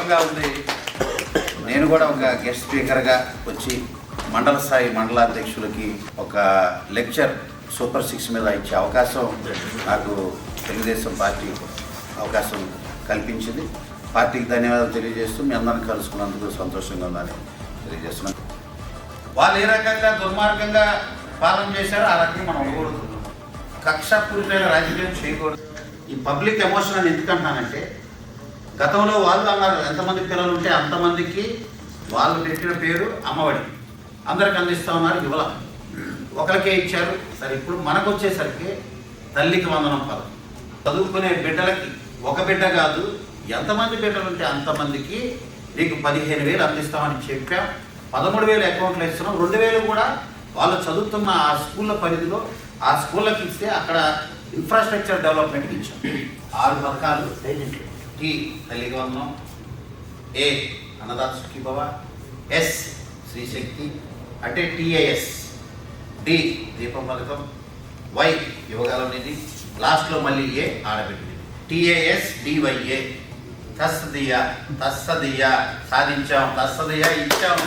గర్వంగా ఉంది. నేను కూడా ఒక గెస్ట్ స్పీకర్గా వచ్చి మండల స్థాయి మండలాధ్యక్షులకి ఒక లెక్చర్ సూపర్ 6 మీద ఇచ్చే అవకాశం నాకు తెలుగుదేశం పార్టీ అవకాశం కల్పించింది. పార్టీకి ధన్యవాదాలు తెలియజేస్తూ మీ అందరిని కలుసుకున్నందుకు సంతోషంగా ఉందని తెలియజేస్తున్నాను. వాళ్ళు ఏ రకంగా దుర్మార్గంగా పాలన చేశారో ఆ రకంగా మనం ఉండకూడదు. కక్షపూరితమైన రాజకీయం చేయకూడదు. ఈ పబ్లిక్ ఎమోషన్ అని ఎందుకంటున్నానంటే, గతంలో వాళ్ళు అన్నారు ఎంతమంది పిల్లలు ఉంటే అంతమందికి వాళ్ళు పెట్టిన పేరు అమ్మఒడి అందరికి అందిస్తూ ఉన్నారు. ఇవ్వాల ఒకరికే ఇచ్చారు. సరే, ఇప్పుడు మనకు వచ్చేసరికి తల్లికి వందనం పదం. చదువుకునే బిడ్డలకి ఒక బిడ్డ కాదు, ఎంతమంది బిడ్డలు ఉంటే అంతమందికి నీకు 15,000 అందిస్తామని చెప్పాం. 13,000 అకౌంట్లు ఇస్తున్నాం. 2,000 కూడా వాళ్ళు చదువుతున్న ఆ స్కూళ్ళ పరిధిలో ఆ స్కూళ్ళకి ఇస్తే అక్కడ ఇన్ఫ్రాస్ట్రక్చర్ డెవలప్మెంట్కి ఇచ్చాం. 6 పథకాలు. టీ తల్లికి వందనం, ఏ అన్నదాత సుఖీభవ, ఎస్ శ్రీశక్తి అంటే TAS, డి దీపం పథకం, వై యువగాల నిధి, లాస్ట్లో మళ్ళీ ఏ ఆడబిడ్డ TAS DYA. తస్సదియా సాధించాం, తస్సదియా ఇచ్చాం.